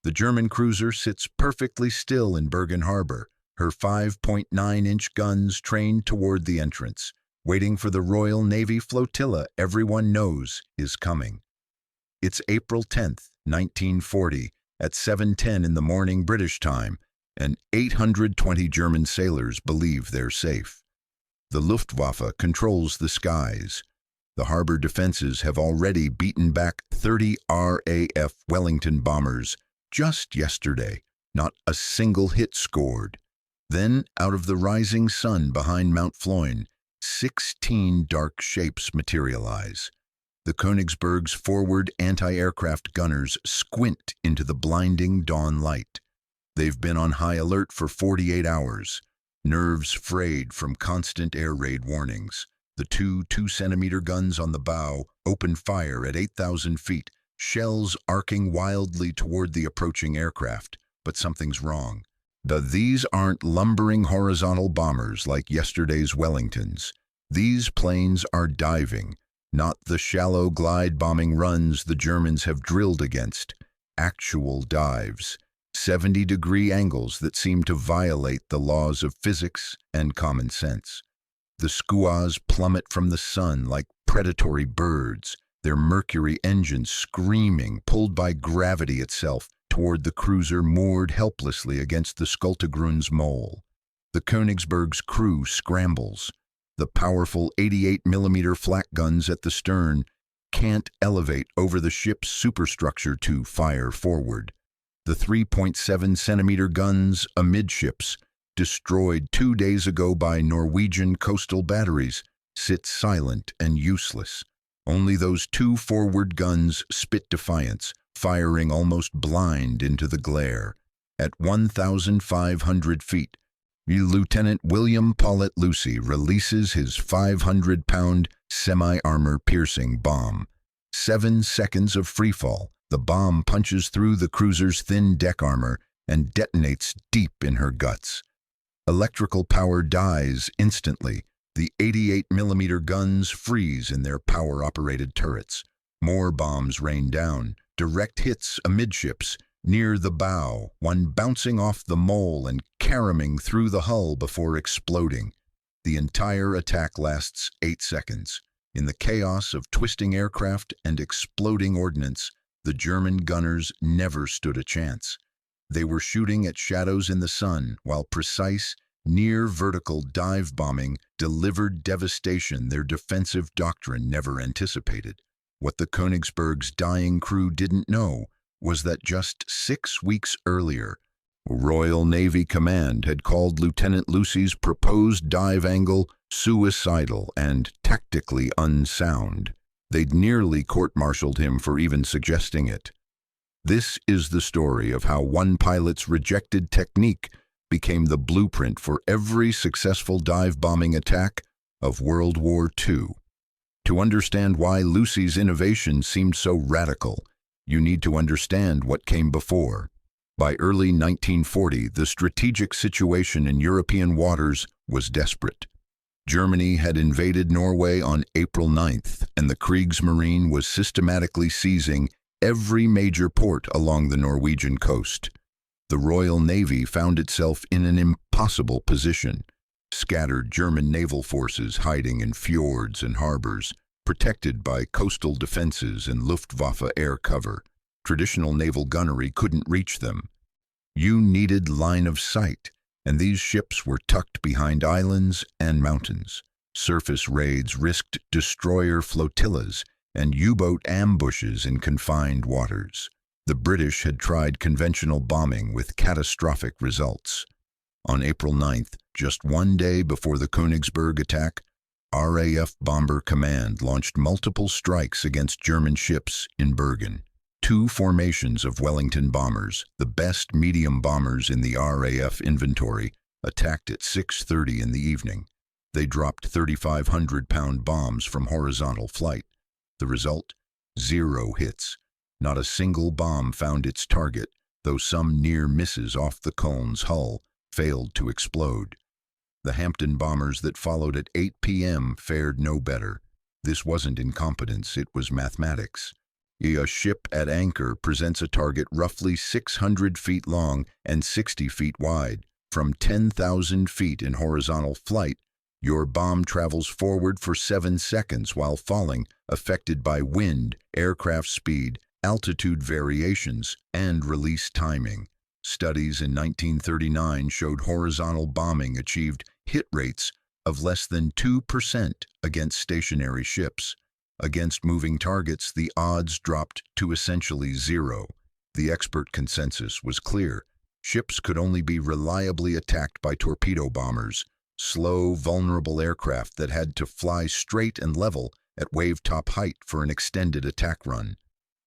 The German cruiser sits perfectly still in Bergen Harbor, her 5.9-inch guns trained toward the entrance, waiting for the Royal Navy flotilla everyone knows is coming. It's April 10th, 1940, at 7:10 in the morning British time, and 820 German sailors believe they're safe. The Luftwaffe controls the skies. The harbor defenses have already beaten back 30 RAF Wellington bombers just yesterday, not a single hit scored. Then, out of the rising sun behind Mount Floyne, 16 dark shapes materialize. The Konigsberg's forward anti-aircraft gunners squint into the blinding dawn light. They've been on high alert for 48 hours, nerves frayed from constant air raid warnings. The two 2-centimeter guns on the bow open fire at 8,000 feet, shells arcing wildly toward the approaching aircraft. But something's wrong. These aren't lumbering horizontal bombers like yesterday's Wellingtons. These planes are diving, not the shallow glide-bombing runs the Germans have drilled against. Actual dives, 70-degree angles that seem to violate the laws of physics and common sense. The Skuas plummet from the sun like predatory birds, their mercury engines screaming, pulled by gravity itself, toward the cruiser moored helplessly against the Skultegrun's mole. The Konigsberg's crew scrambles. The powerful 88mm flak guns at the stern can't elevate over the ship's superstructure to fire forward. The 3.7-centimeter guns amidships, destroyed 2 days ago by Norwegian coastal batteries, sit silent and useless. Only those two forward guns spit defiance, firing almost blind into the glare. At 1,500 feet, Lieutenant William Paulet Lucy releases his 500-pound semi-armor-piercing bomb. 7 seconds of freefall, the bomb punches through the cruiser's thin deck armor and detonates deep in her guts. Electrical power dies instantly. The 88mm guns freeze in their power-operated turrets. More bombs rain down, direct hits amidships, near the bow, one bouncing off the mole and caroming through the hull before exploding. The entire attack lasts 8 seconds. In the chaos of twisting aircraft and exploding ordnance, the German gunners never stood a chance. They were shooting at shadows in the sun, while precise, near-vertical dive bombing delivered devastation their defensive doctrine never anticipated. What the Konigsberg's dying crew didn't know was that just 6 weeks earlier, Royal Navy Command had called Lieutenant Lucy's proposed dive angle suicidal and tactically unsound. They'd nearly court-martialed him for even suggesting it. This is the story of how one pilot's rejected technique became the blueprint for every successful dive-bombing attack of World War II. To understand why Lucy's innovation seemed so radical, you need to understand what came before. By early 1940, the strategic situation in European waters was desperate. Germany had invaded Norway on April 9th, and the Kriegsmarine was systematically seizing every major port along the Norwegian coast. The Royal Navy found itself in an impossible position. Scattered German naval forces hiding in fjords and harbors, protected by coastal defenses and Luftwaffe air cover. Traditional naval gunnery couldn't reach them. You needed line of sight, and these ships were tucked behind islands and mountains. Surface raids risked destroyer flotillas and U-boat ambushes in confined waters. The British had tried conventional bombing with catastrophic results. On April 9th, just 1 day before the Konigsberg attack, RAF Bomber Command launched multiple strikes against German ships in Bergen. 2 formations of Wellington bombers, the best medium bombers in the RAF inventory, attacked at 6:30 in the evening. They dropped 3,500-pound bombs from horizontal flight. The result? 0 hits. Not a single bomb found its target, though some near misses off the Köln's hull failed to explode. The Hampton bombers that followed at 8 p.m. fared no better. This wasn't incompetence, it was mathematics. A ship at anchor presents a target roughly 600 feet long and 60 feet wide. From 10,000 feet in horizontal flight, your bomb travels forward for 7 seconds while falling, affected by wind, aircraft speed, altitude variations, and release timing. Studies in 1939 showed horizontal bombing achieved hit rates of less than 2% against stationary ships. Against moving targets, the odds dropped to essentially zero. The expert consensus was clear. Ships could only be reliably attacked by torpedo bombers, slow, vulnerable aircraft that had to fly straight and level at wave-top height for an extended attack run.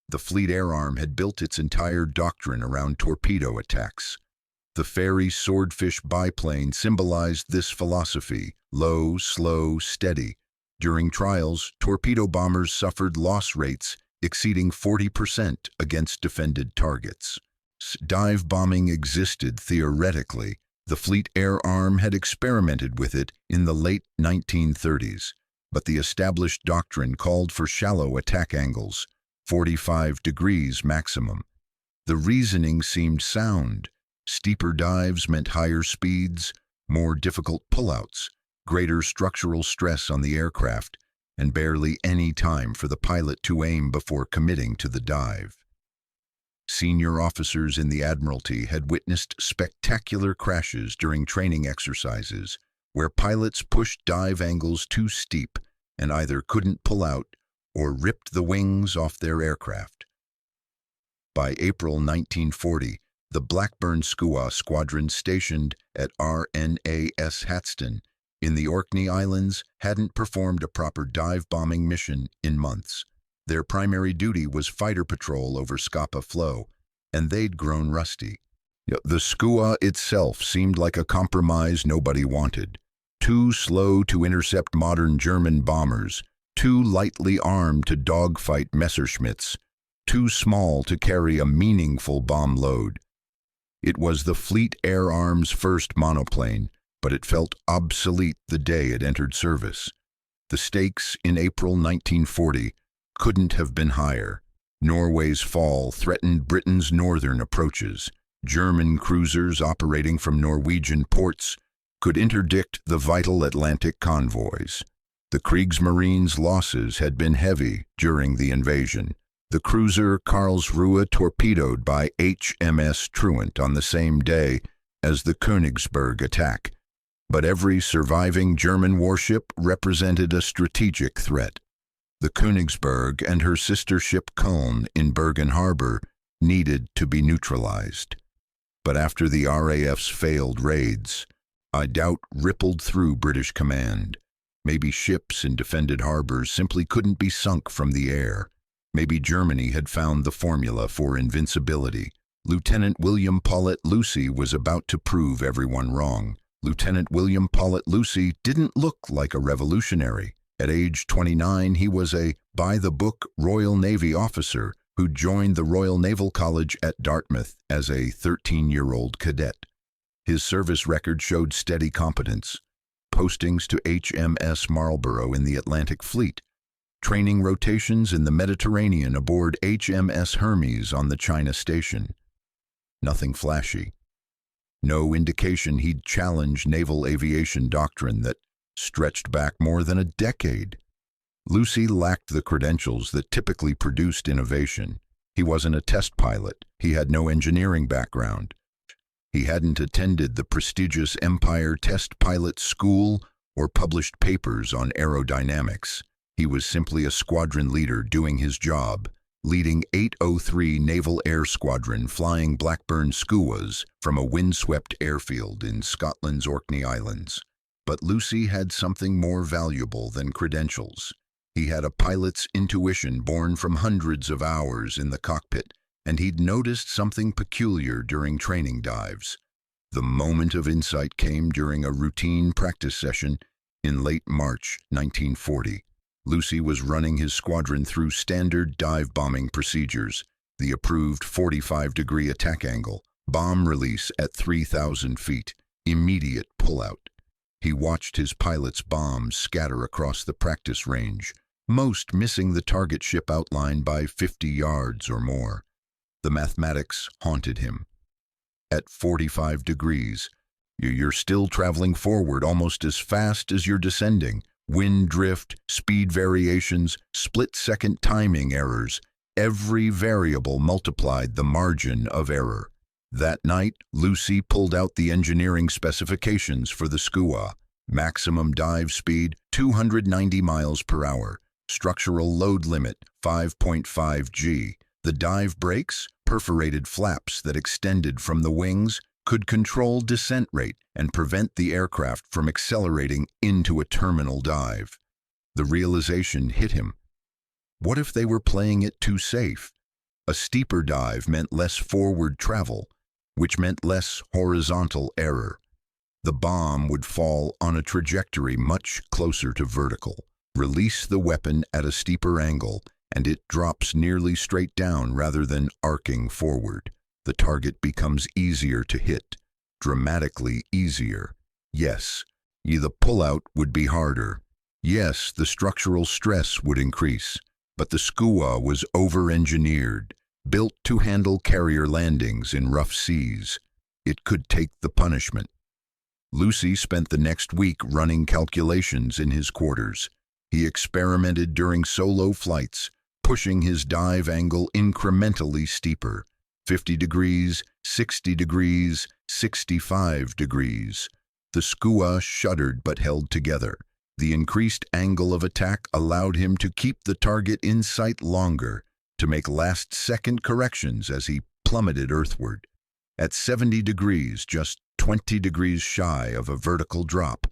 The Fleet Air Arm had built its entire doctrine around torpedo attacks. The Fairey Swordfish biplane symbolized this philosophy: low, slow, steady. During trials, torpedo bombers suffered loss rates exceeding 40% against defended targets. Dive bombing existed theoretically. The Fleet Air Arm had experimented with it in the late 1930s, but the established doctrine called for shallow attack angles, 45 degrees maximum. The reasoning seemed sound. Steeper dives meant higher speeds, more difficult pullouts, greater structural stress on the aircraft, and barely any time for the pilot to aim before committing to the dive. Senior officers in the Admiralty had witnessed spectacular crashes during training exercises, where pilots pushed dive angles too steep and either couldn't pull out or ripped the wings off their aircraft. By April 1940, the Blackburn Skua squadron stationed at RNAS Hatston in the Orkney Islands hadn't performed a proper dive bombing mission in months. Their primary duty was fighter patrol over Scapa Flow, and they'd grown rusty. The Skua itself seemed like a compromise nobody wanted. Too slow to intercept modern German bombers, too lightly armed to dogfight Messerschmitts, too small to carry a meaningful bomb load. It was the Fleet Air Arm's first monoplane, but it felt obsolete the day it entered service. The stakes in April 1940 couldn't have been higher. Norway's fall threatened Britain's northern approaches. German cruisers operating from Norwegian ports could interdict the vital Atlantic convoys. The Kriegsmarine's losses had been heavy during the invasion. The cruiser Karlsruhe torpedoed by HMS Truant on the same day as the Konigsberg attack. But every surviving German warship represented a strategic threat. The Konigsberg and her sister ship Köln in Bergen Harbor needed to be neutralized. But after the RAF's failed raids, a doubt rippled through British command. Maybe ships in defended harbors simply couldn't be sunk from the air. Maybe Germany had found the formula for invincibility. Lieutenant William Paulet Lucy was about to prove everyone wrong. Lieutenant William Paulet Lucy didn't look like a revolutionary. At age 29, he was a by-the-book Royal Navy officer who joined the Royal Naval College at Dartmouth as a 13-year-old cadet. His service record showed steady competence. Postings to HMS Marlborough in the Atlantic Fleet, training rotations in the Mediterranean aboard HMS Hermes on the China station. Nothing flashy. No indication he'd challenge naval aviation doctrine that stretched back more than a decade. Lucy lacked the credentials that typically produced innovation. He wasn't a test pilot. He had no engineering background. He hadn't attended the prestigious Empire Test Pilot School or published papers on aerodynamics. He was simply a squadron leader doing his job, leading 803 Naval Air Squadron flying Blackburn Skuas from a windswept airfield in Scotland's Orkney Islands. But Lucy had something more valuable than credentials. He had a pilot's intuition born from hundreds of hours in the cockpit, and he'd noticed something peculiar during training dives. The moment of insight came during a routine practice session in late March 1940. Lucy was running his squadron through standard dive bombing procedures, the approved 45-degree attack angle, bomb release at 3,000 feet, immediate pullout. He watched his pilot's bombs scatter across the practice range, most missing the target ship outline by 50 yards or more. The mathematics haunted him. At 45 degrees, you're still traveling forward almost as fast as you're descending. Wind drift, speed variations, split-second timing errors, every variable multiplied the margin of error. That night, Lucy pulled out the engineering specifications for the Skua. Maximum dive speed, 290 miles per hour. Structural load limit, 5.5 G. The dive brakes, perforated flaps that extended from the wings, could control descent rate and prevent the aircraft from accelerating into a terminal dive. The realization hit him. What if they were playing it too safe? A steeper dive meant less forward travel, which meant less horizontal error. The bomb would fall on a trajectory much closer to vertical. Release the weapon at a steeper angle, and it drops nearly straight down rather than arcing forward. The target becomes easier to hit, dramatically easier. Yes, the pullout would be harder. Yes, the structural stress would increase. But the Skua was over-engineered, built to handle carrier landings in rough seas. It could take the punishment. Lucy spent the next week running calculations in his quarters. He experimented during solo flights, pushing his dive angle incrementally steeper. 50 degrees, 60 degrees, 65 degrees. The Skua shuddered but held together. The increased angle of attack allowed him to keep the target in sight longer, to make last-second corrections as he plummeted earthward. At 70 degrees, just 20 degrees shy of a vertical drop,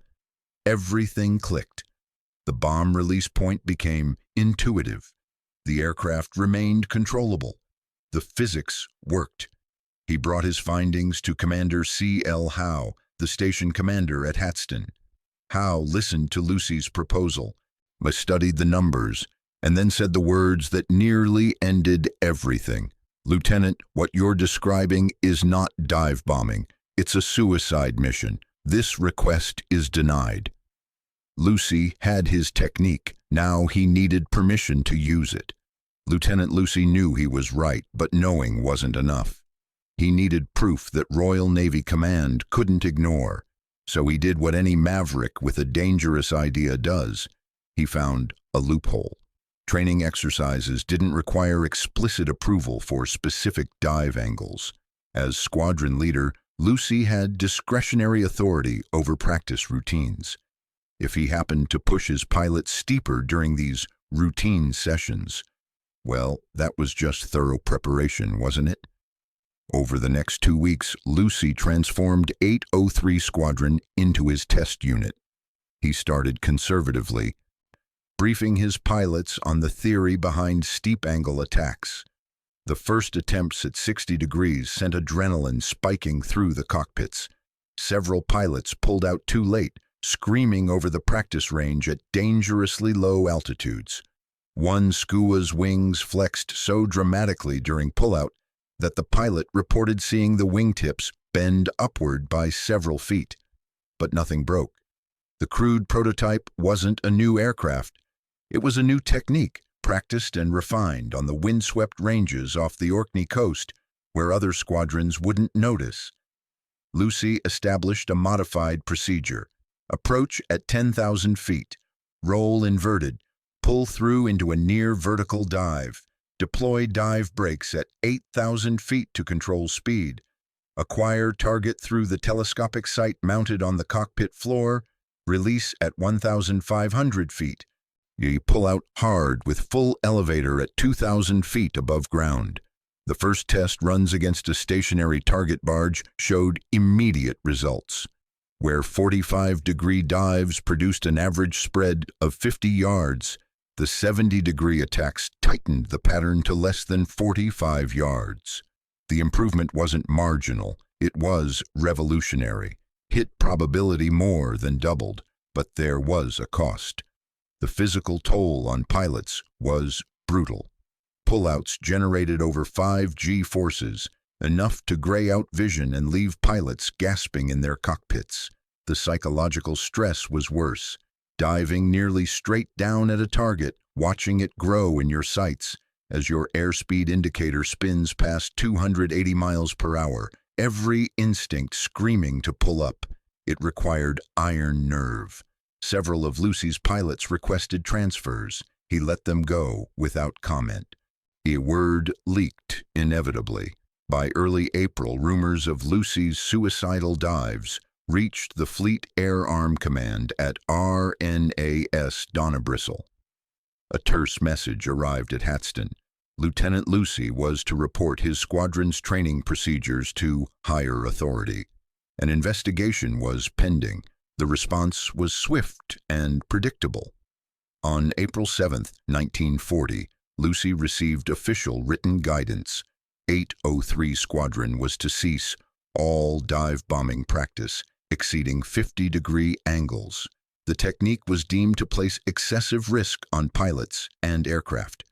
everything clicked. The bomb release point became intuitive. The aircraft remained controllable. The physics worked. He brought his findings to Commander C.L. Howe, the station commander at Hatston. Howe listened to Lucy's proposal, studied the numbers, and then said the words that nearly ended everything. "Lieutenant, what you're describing is not dive bombing. It's a suicide mission. This request is denied." Lucy had his technique. Now he needed permission to use it. Lieutenant Lucy knew he was right, but knowing wasn't enough. He needed proof that Royal Navy Command couldn't ignore. So he did what any maverick with a dangerous idea does. He found a loophole. Training exercises didn't require explicit approval for specific dive angles. As squadron leader, Lucy had discretionary authority over practice routines. If he happened to push his pilot steeper during these routine sessions, well, that was just thorough preparation, wasn't it? Over the next 2 weeks, Lucy transformed 803 Squadron into his test unit. He started conservatively, briefing his pilots on the theory behind steep-angle attacks. The first attempts at 60 degrees sent adrenaline spiking through the cockpits. Several pilots pulled out too late, screaming over the practice range at dangerously low altitudes. One Skua's wings flexed so dramatically during pullout that the pilot reported seeing the wingtips bend upward by several feet. But nothing broke. The crude prototype wasn't a new aircraft. It was a new technique, practiced and refined on the windswept ranges off the Orkney coast, where other squadrons wouldn't notice. Lucy established a modified procedure. Approach at 10,000 feet. Roll inverted. Pull through into a near-vertical dive. Deploy dive brakes at 8,000 feet to control speed. Acquire target through the telescopic sight mounted on the cockpit floor. Release at 1,500 feet. You pull out hard with full elevator at 2,000 feet above ground. The first test runs against a stationary target barge showed immediate results. Where 45-degree dives produced an average spread of 50 yards, the 70-degree attacks tightened the pattern to less than 45 yards. The improvement wasn't marginal, it was revolutionary. Hit probability more than doubled, but there was a cost. The physical toll on pilots was brutal. Pullouts generated over 5 G forces, enough to gray out vision and leave pilots gasping in their cockpits. The psychological stress was worse. Diving nearly straight down at a target watching it grow in your sights as your airspeed indicator spins past 280 miles per hour, every instinct screaming to pull up. It required iron nerve. Several of Lucy's pilots requested transfers. He let them go without comment. A word leaked inevitably. By early April, rumors of Lucy's suicidal dives reached the Fleet Air Arm Command at RNAS Donabristle. A terse message arrived at Hatston. Lieutenant Lucy was to report his squadron's training procedures to higher authority. An investigation was pending. The response was swift and predictable. On April 7, 1940, Lucy received official written guidance. 803 Squadron was to cease all dive bombing practice exceeding 50-degree angles. The technique was deemed to place excessive risk on pilots and aircraft.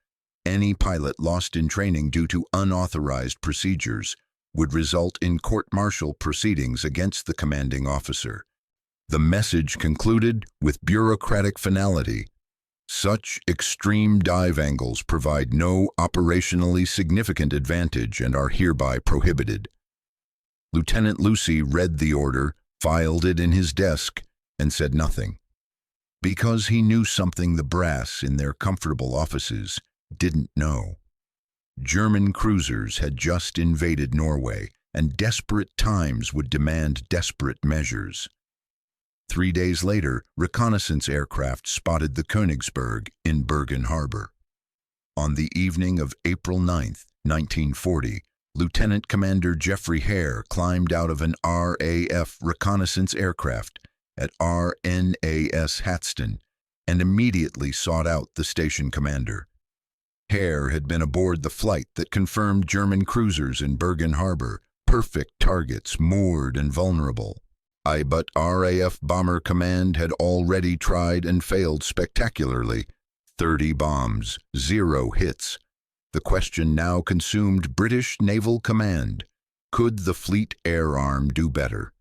Any pilot lost in training due to unauthorized procedures would result in court-martial proceedings against the commanding officer. The message concluded with bureaucratic finality. Such extreme dive angles provide no operationally significant advantage and are hereby prohibited. Lieutenant Lucy read the order, filed it in his desk, and said nothing. Because he knew something the brass in their comfortable offices didn't know. German cruisers had just invaded Norway, and desperate times would demand desperate measures. 3 days later, reconnaissance aircraft spotted the Konigsberg in Bergen Harbor. On the evening of April 9, 1940, Lieutenant Commander Jeffrey Hare climbed out of an RAF reconnaissance aircraft at RNAS Hatston and immediately sought out the station commander. Hare had been aboard the flight that confirmed German cruisers in Bergen Harbor, perfect targets, moored and vulnerable. But RAF Bomber Command had already tried and failed spectacularly. 30 bombs, 0 hits. The question now consumed British Naval Command. Could the Fleet Air Arm do better?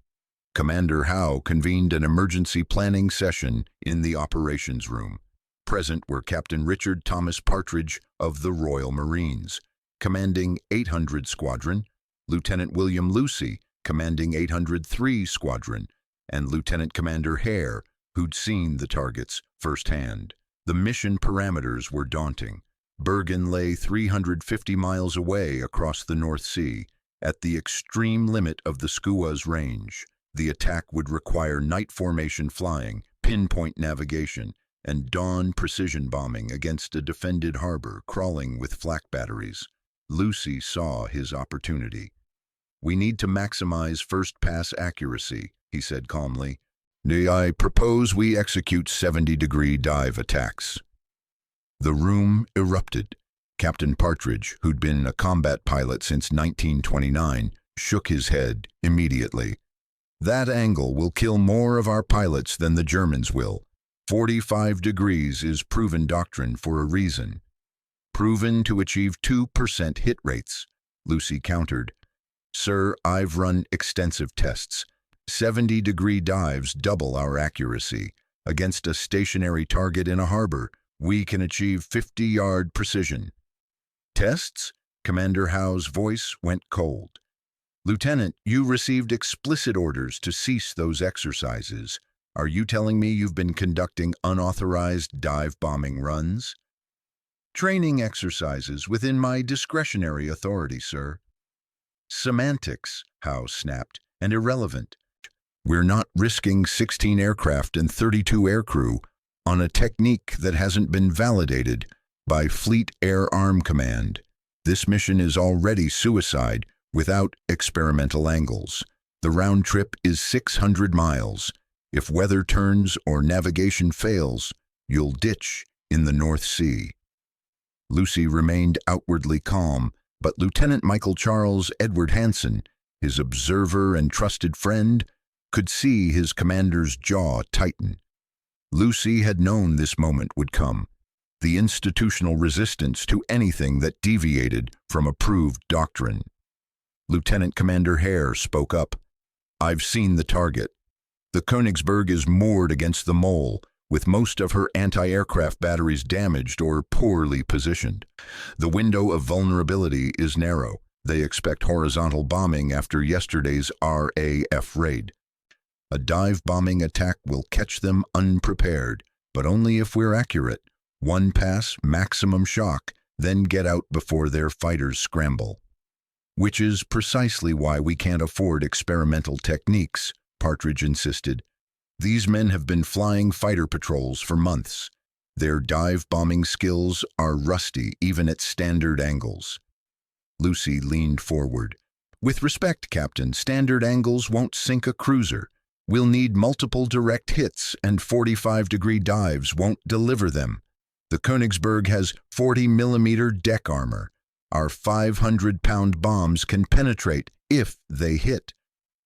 Commander Howe convened an emergency planning session in the operations room. Present were Captain Richard Thomas Partridge of the Royal Marines, commanding 800 Squadron, Lieutenant William Lucy, commanding 803 Squadron, and Lieutenant Commander Hare, who'd seen the targets firsthand. The mission parameters were daunting. Bergen lay 350 miles away across the North Sea, at the extreme limit of the Skua's range. The attack would require night formation flying, pinpoint navigation, and dawn precision bombing against a defended harbor crawling with flak batteries. Lucy saw his opportunity. "We need to maximize first-pass accuracy," he said calmly. "I propose we execute 70-degree dive attacks." The room erupted. Captain Partridge, who'd been a combat pilot since 1929, shook his head immediately. "That angle will kill more of our pilots than the Germans will. 45 degrees is proven doctrine for a reason." "Proven to achieve 2% hit rates," Lucy countered. "Sir, I've run extensive tests. 70-degree dives double our accuracy. Against a stationary target in a harbor, we can achieve 50-yard precision." "Tests?" Commander Howe's voice went cold. "Lieutenant, you received explicit orders to cease those exercises. Are you telling me you've been conducting unauthorized dive bombing runs?" "Training exercises within my discretionary authority, sir." "Semantics," Howe snapped, "and irrelevant. We're not risking 16 aircraft and 32 aircrew on a technique that hasn't been validated by Fleet Air Arm Command. This mission is already suicide without experimental angles. The round trip is 600 miles. If weather turns or navigation fails, you'll ditch in the North Sea." Lucy remained outwardly calm, but Lieutenant Michael Charles Edward Hansen, his observer and trusted friend, could see his commander's jaw tighten. Lucy had known this moment would come, the institutional resistance to anything that deviated from approved doctrine. Lieutenant Commander Hare spoke up. "I've seen the target. The Konigsberg is moored against the mole, with most of her anti-aircraft batteries damaged or poorly positioned. The window of vulnerability is narrow. They expect horizontal bombing after yesterday's RAF raid. A dive bombing attack will catch them unprepared, but only if we're accurate. One pass, maximum shock, then get out before their fighters scramble. Which is precisely why we can't afford experimental techniques, Partridge insisted. These men have been flying fighter patrols for months. Their dive bombing skills are rusty even at standard angles. Lucy leaned forward. With respect, Captain, standard angles won't sink a cruiser. We'll need multiple direct hits, and 45-degree dives won't deliver them. The Konigsberg has 40-millimeter deck armor. Our 500-pound bombs can penetrate if they hit.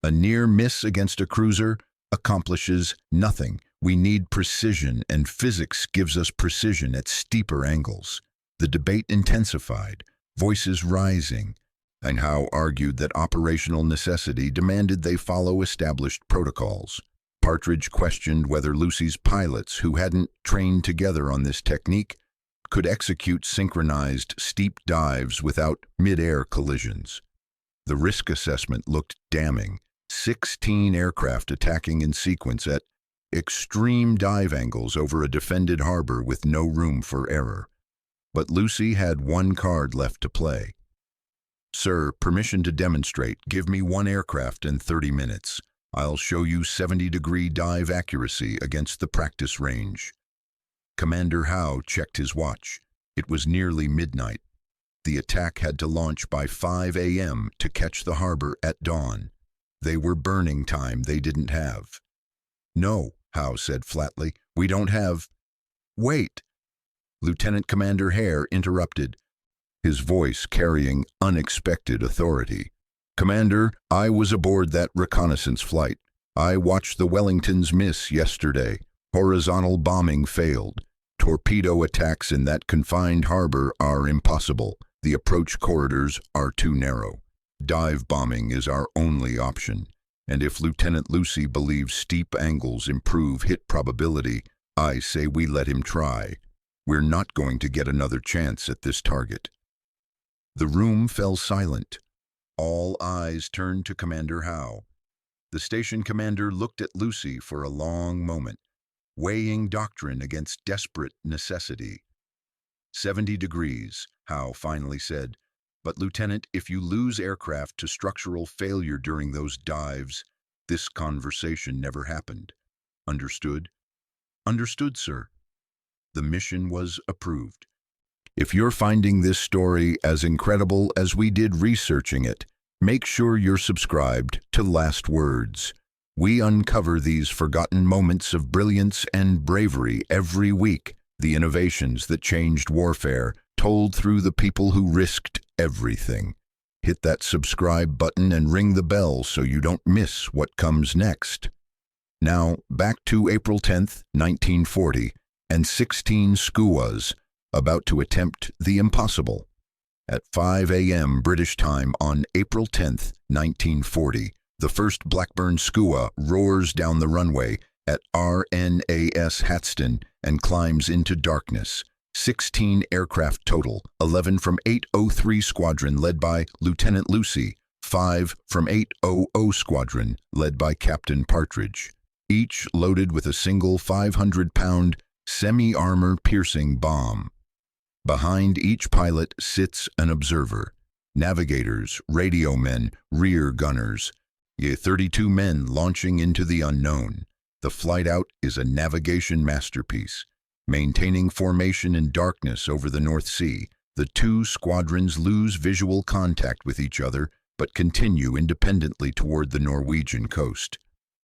A near miss against a cruiser accomplishes nothing. We need precision, and physics gives us precision at steeper angles. The debate intensified, voices rising, and Howe argued that operational necessity demanded they follow established protocols. Partridge questioned whether Lucy's pilots, who hadn't trained together on this technique, could execute synchronized steep dives without mid-air collisions. The risk assessment looked damning. 16 aircraft attacking in sequence at extreme dive angles over a defended harbor with no room for error. But Lucy had one card left to play. Sir, permission to demonstrate. Give me one aircraft in 30 minutes. I'll show you 70-degree dive accuracy against the practice range. Commander Howe checked his watch. It was nearly midnight. The attack had to launch by 5 a.m. to catch the harbor at dawn. They were burning time they didn't have. No, Howe said flatly, we don't have... Wait! Lieutenant Commander Hare interrupted, his voice carrying unexpected authority. Commander, I was aboard that reconnaissance flight. I watched the Wellingtons miss yesterday. Horizontal bombing failed. Torpedo attacks in that confined harbor are impossible. The approach corridors are too narrow. Dive bombing is our only option, and if Lieutenant Lucy believes steep angles improve hit probability, I say we let him try. We're not going to get another chance at this target. The room fell silent. All eyes turned to Commander Howe. The station commander looked at Lucy for a long moment, weighing doctrine against desperate necessity. 70 degrees, Howe finally said. But, Lieutenant, if you lose aircraft to structural failure during those dives, this conversation never happened. Understood? Understood, sir. The mission was approved. If you're finding this story as incredible as we did researching it, make sure you're subscribed to Last Words. We uncover these forgotten moments of brilliance and bravery every week, the innovations that changed warfare, told through the people who risked everything. Hit that subscribe button and ring the bell so you don't miss what comes next. Now, back to April 10th, 1940, and 16 Skuas about to attempt the impossible. At 5 a.m. British time on April 10th, 1940, the first Blackburn Skua roars down the runway at RNAS Hatston and climbs into darkness. 16 aircraft total, 11 from 803 Squadron led by Lieutenant Lucy, 5 from 800 Squadron led by Captain Partridge, each loaded with a single 500-pound semi-armor piercing bomb. Behind each pilot sits an observer, navigators, radio men, rear gunners, 32 men launching into the unknown. The flight out is a navigation masterpiece. Maintaining formation in darkness over the North Sea, the two squadrons lose visual contact with each other but continue independently toward the Norwegian coast.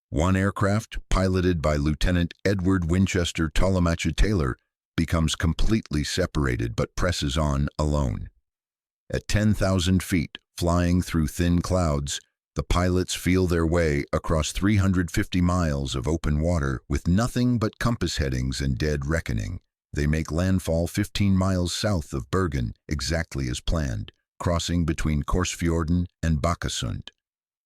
One aircraft, piloted by Lieutenant Edward Winchester Tollemache Taylor, becomes completely separated but presses on alone. At 10,000 feet, flying through thin clouds, the pilots feel their way across 350 miles of open water with nothing but compass headings and dead reckoning. They make landfall 15 miles south of Bergen, exactly as planned, crossing between Korsfjorden and Bakkasund.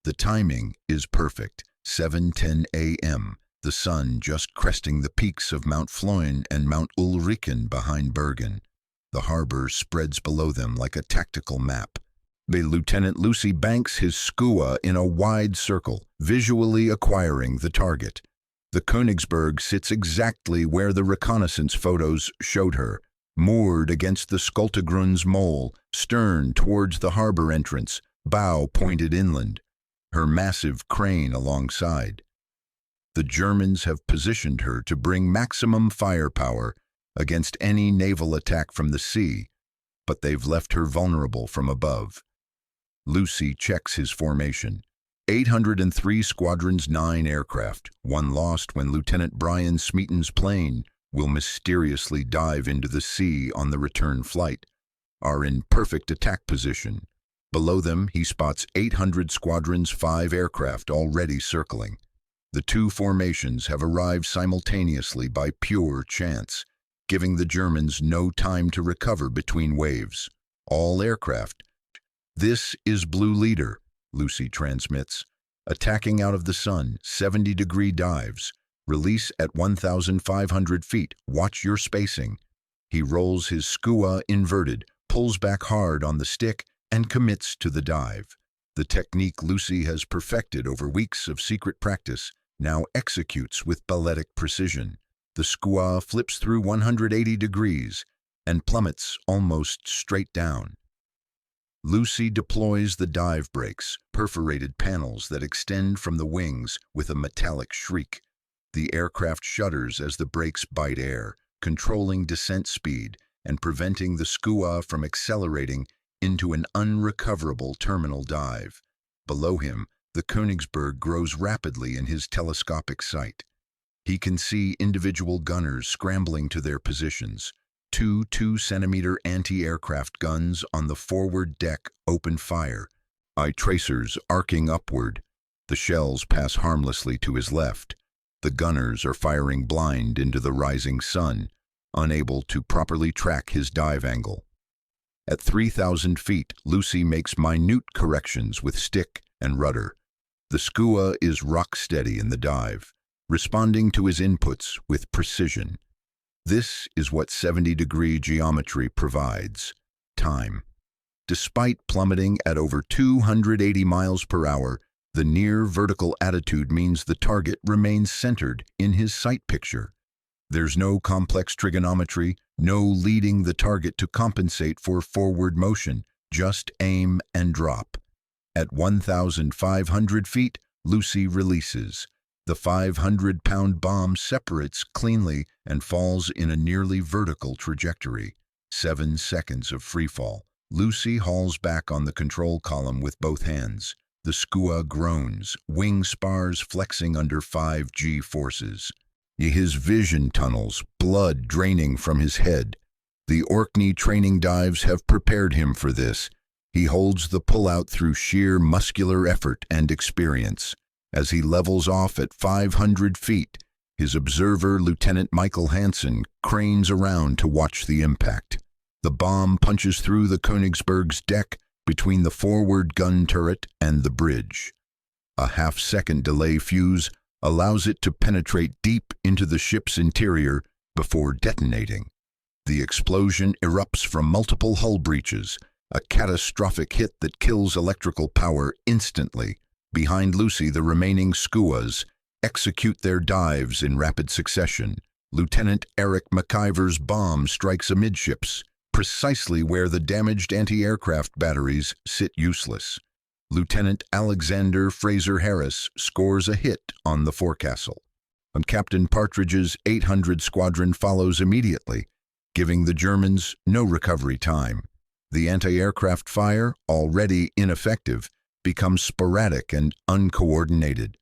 The timing is perfect, 7:10 a.m. the sun just cresting the peaks of Mount Floyn and Mount Ulriken behind Bergen. The harbor spreads below them like a tactical map. Lieutenant Lucy banks his Skua in a wide circle, visually acquiring the target. The Konigsberg sits exactly where the reconnaissance photos showed her, moored against the Skultegrunds mole, stern towards the harbor entrance, bow pointed inland, her massive crane alongside. The Germans have positioned her to bring maximum firepower against any naval attack from the sea, but they've left her vulnerable from above. Lucy checks his formation. 803 squadrons, 9 aircraft, 1 lost when Lieutenant Brian Smeaton's plane will mysteriously dive into the sea on the return flight, are in perfect attack position. Below them, he spots 800 squadrons, 5 aircraft already circling. The 2 formations have arrived simultaneously by pure chance, giving the Germans no time to recover between waves. All aircraft. "This is Blue Leader," Lucy transmits. "Attacking out of the sun, 70-degree dives. Release at 1,500 feet. Watch your spacing." He rolls his Skua inverted, pulls back hard on the stick, and commits to the dive. The technique Lucy has perfected over weeks of secret practice now executes with balletic precision. The Skua flips through 180 degrees and plummets almost straight down. Lucy deploys the dive brakes, perforated panels that extend from the wings with a metallic shriek. The aircraft shudders as the brakes bite air, controlling descent speed and preventing the Skua from accelerating into an unrecoverable terminal dive. Below him, the Konigsberg grows rapidly in his telescopic sight. He can see individual gunners scrambling to their positions. 2 2-centimeter anti-aircraft guns on the forward deck open fire, eye tracers arcing upward. The shells pass harmlessly to his left. The gunners are firing blind into the rising sun, unable to properly track his dive angle. At 3,000 feet, Lucy makes minute corrections with stick and rudder. The Skua is rock-steady in the dive, responding to his inputs with precision. This is what 70-degree geometry provides: time. Despite plummeting at over 280 miles per hour, the near-vertical attitude means the target remains centered in his sight picture. There's no complex trigonometry, no leading the target to compensate for forward motion, just aim and drop. At 1,500 feet, Lucy releases. The 500-pound bomb separates cleanly and falls in a nearly vertical trajectory. 7 seconds of freefall. Lucy hauls back on the control column with both hands. The Skua groans, wing spars flexing under 5G forces. His vision tunnels, blood draining from his head. The Orkney training dives have prepared him for this. He holds the pullout through sheer muscular effort and experience. As he levels off at 500 feet, his observer, Lieutenant Michael Hansen, cranes around to watch the impact. The bomb punches through the Konigsberg's deck between the forward gun turret and the bridge. A half-second delay fuse allows it to penetrate deep into the ship's interior before detonating. The explosion erupts from multiple hull breaches, a catastrophic hit that kills electrical power instantly. Behind Lucy, the remaining Skuas execute their dives in rapid succession. Lieutenant Eric McIver's bomb strikes amidships, precisely where the damaged anti-aircraft batteries sit useless. Lieutenant Alexander Fraser Harris scores a hit on the forecastle, and Captain Partridge's 800 squadron follows immediately, giving the Germans no recovery time. The anti-aircraft fire, already ineffective, becomes sporadic and uncoordinated.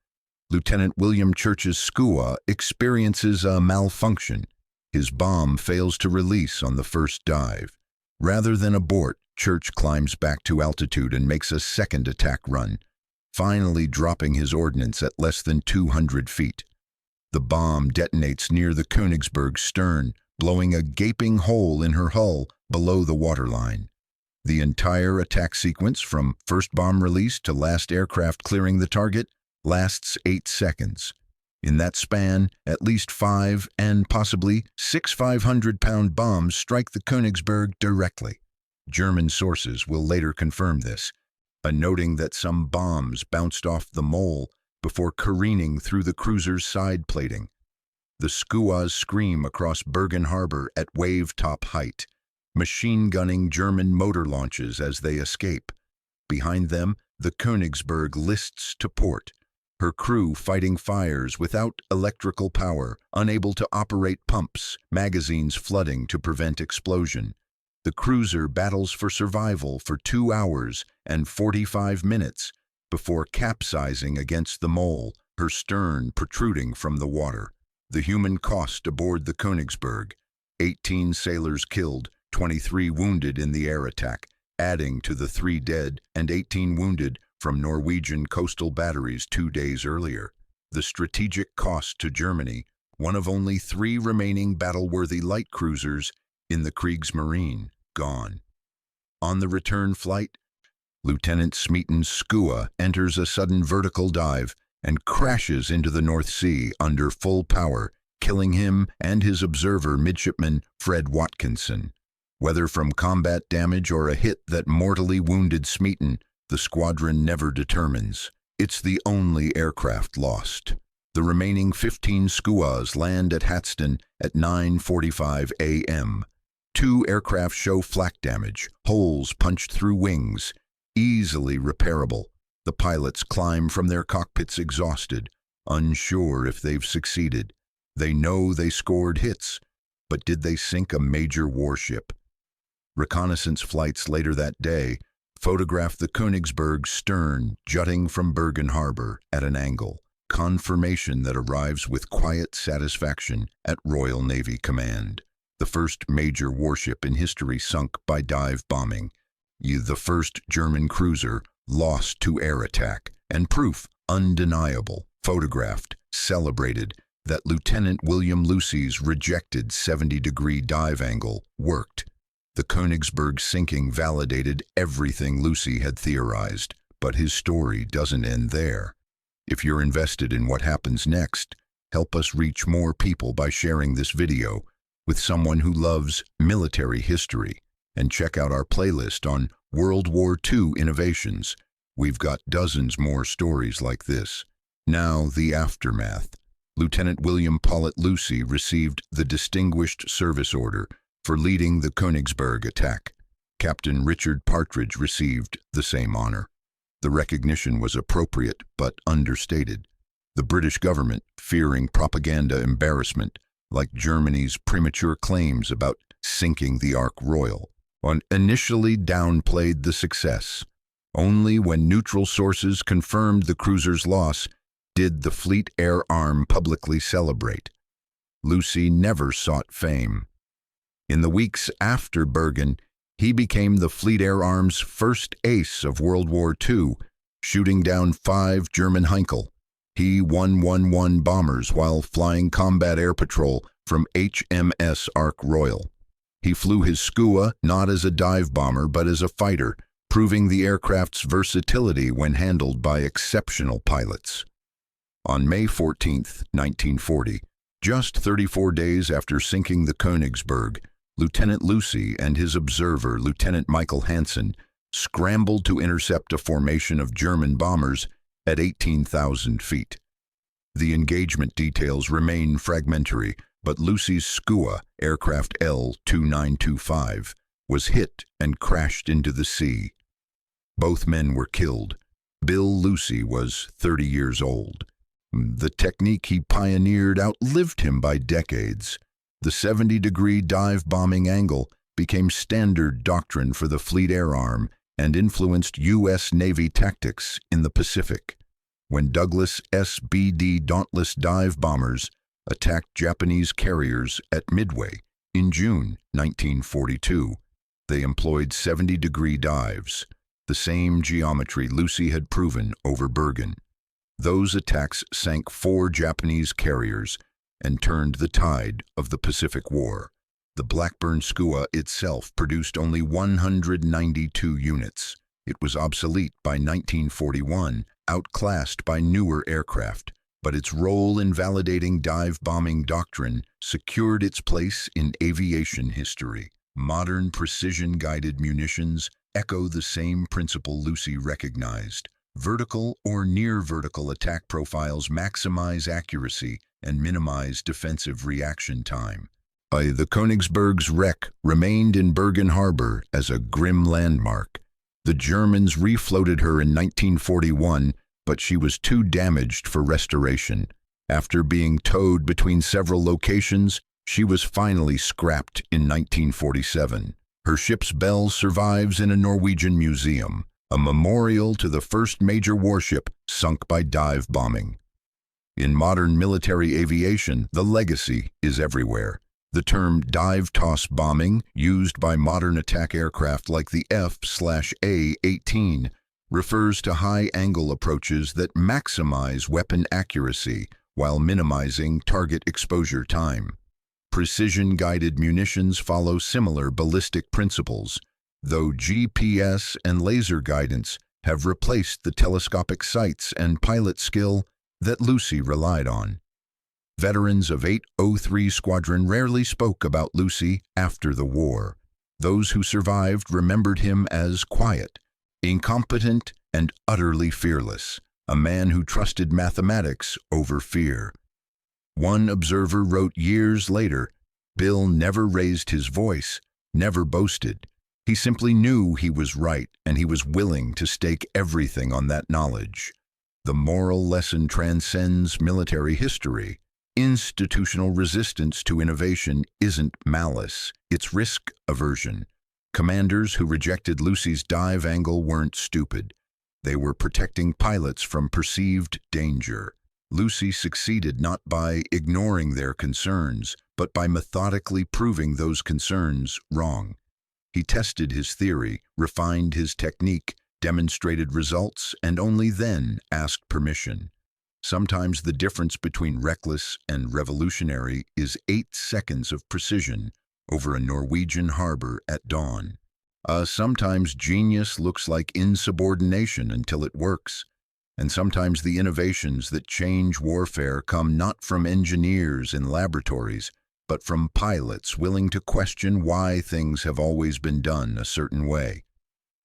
Lieutenant William Church's Skua experiences a malfunction. His bomb fails to release on the first dive. Rather than abort, Church climbs back to altitude and makes a second attack run, finally dropping his ordnance at less than 200 feet. The bomb detonates near the Konigsberg's stern, blowing a gaping hole in her hull below the waterline. The entire attack sequence, from first bomb release to last aircraft clearing the target, lasts 8 seconds. In that span, at least 5 and possibly 6 500-pound bombs strike the Konigsberg directly. German sources will later confirm this, noting that some bombs bounced off the mole before careening through the cruiser's side plating. The Skuas scream across Bergen Harbor at wave-top height, machine-gunning German motor launches as they escape. Behind them, the Konigsberg lists to port, her crew fighting fires without electrical power, unable to operate pumps, magazines flooding to prevent explosion. The cruiser battles for survival for 2 hours and 45 minutes before capsizing against the mole, her stern protruding from the water. The human cost aboard the Konigsberg: 18 sailors killed, 23 wounded in the air attack, adding to the 3 dead and 18 wounded from Norwegian coastal batteries 2 days earlier. The strategic cost to Germany, one of only 3 remaining battle-worthy light cruisers in the Kriegsmarine, gone. On the return flight, Lieutenant Smeaton's Skua enters a sudden vertical dive and crashes into the North Sea under full power, killing him and his observer midshipman Fred Watkinson. Whether from combat damage or a hit that mortally wounded Smeaton, the squadron never determines. It's the only aircraft lost. The remaining 15 Skuas land at Hatston at 9:45 a.m. 2 aircraft show flak damage, holes punched through wings, easily repairable. The pilots climb from their cockpits exhausted, unsure if they've succeeded. They know they scored hits, but did they sink a major warship? Reconnaissance flights later that day photographed the Konigsberg's stern jutting from Bergen Harbor at an angle, confirmation that arrives with quiet satisfaction at Royal Navy Command. The first major warship in history sunk by dive bombing, the first German cruiser lost to air attack, and proof undeniable, photographed, celebrated, that Lieutenant William Lucy's rejected 70-degree dive angle worked. The Konigsberg sinking validated everything Lucy had theorized, but his story doesn't end there. If you're invested in what happens next, help us reach more people by sharing this video with someone who loves military history, and check out our playlist on World War II innovations. We've got dozens more stories like this. Now, the aftermath. Lieutenant William Paulet Lucy received the Distinguished Service Order for leading the Konigsberg attack. Captain Richard Partridge received the same honor. The recognition was appropriate but understated. The British government, fearing propaganda embarrassment, like Germany's premature claims about sinking the Ark Royal, initially downplayed the success. Only when neutral sources confirmed the cruiser's loss did the Fleet Air Arm publicly celebrate. Lucy never sought fame. In the weeks after Bergen, he became the Fleet Air Arm's first ace of World War II, shooting down 5 German Heinkel, He-111 bombers while flying combat air patrol from HMS Ark Royal. He flew his Skua not as a dive bomber but as a fighter, proving the aircraft's versatility when handled by exceptional pilots. On May 14, 1940, just 34 days after sinking the Konigsberg, Lieutenant Lucy and his observer, Lieutenant Michael Hansen, scrambled to intercept a formation of German bombers at 18,000 feet. The engagement details remain fragmentary, but Lucy's Skua, aircraft L-2925, was hit and crashed into the sea. Both men were killed. Bill Lucy was 30 years old. The technique he pioneered outlived him by decades. The 70-degree dive bombing angle became standard doctrine for the Fleet Air Arm and influenced U.S. Navy tactics in the Pacific. When Douglas SBD Dauntless dive bombers attacked Japanese carriers at Midway in June 1942, they employed 70-degree dives, the same geometry Lucy had proven over Bergen. Those attacks sank 4 Japanese carriers and turned the tide of the Pacific War. The Blackburn Skua itself produced only 192 units. It was obsolete by 1941, outclassed by newer aircraft. but its role in validating dive-bombing doctrine secured its place in aviation history. Modern precision-guided munitions echo the same principle Lucy recognized. Vertical or near-vertical attack profiles maximize accuracy and minimize defensive reaction time. The Konigsberg's wreck remained in Bergen Harbor as a grim landmark. The Germans refloated her in 1941, but she was too damaged for restoration. After being towed between several locations, she was finally scrapped in 1947. Her ship's bell survives in a Norwegian museum, a memorial to the first major warship sunk by dive bombing. In modern military aviation, the legacy is everywhere. The term dive-toss bombing, used by modern attack aircraft like the F/A-18, refers to high-angle approaches that maximize weapon accuracy while minimizing target exposure time. Precision-guided munitions follow similar ballistic principles, though GPS and laser guidance have replaced the telescopic sights and pilot skill that Lucy relied on. Veterans of 803 Squadron rarely spoke about Lucy after the war. Those who survived remembered him as quiet, incompetent, and utterly fearless, a man who trusted mathematics over fear. One observer wrote years later, "Bill never raised his voice, never boasted. He simply knew he was right, and he was willing to stake everything on that knowledge." The moral lesson transcends military history. Institutional resistance to innovation isn't malice, it's risk aversion. Commanders who rejected Lucy's dive angle weren't stupid. They were protecting pilots from perceived danger. Lucy succeeded not by ignoring their concerns, but by methodically proving those concerns wrong. He tested his theory, refined his technique, demonstrated results, and only then asked permission. Sometimes the difference between reckless and revolutionary is 8 seconds of precision over a Norwegian harbor at dawn. Sometimes genius looks like insubordination until it works, and sometimes the innovations that change warfare come not from engineers in laboratories, but from pilots willing to question why things have always been done a certain way,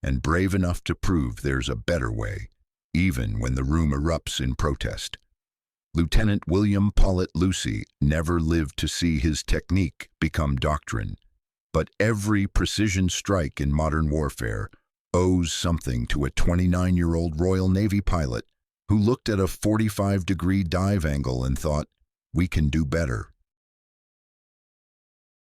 and brave enough to prove there's a better way, even when the room erupts in protest. Lieutenant William Paulet Lucy never lived to see his technique become doctrine, but every precision strike in modern warfare owes something to a 29-year-old Royal Navy pilot who looked at a 45-degree dive angle and thought, "We can do better."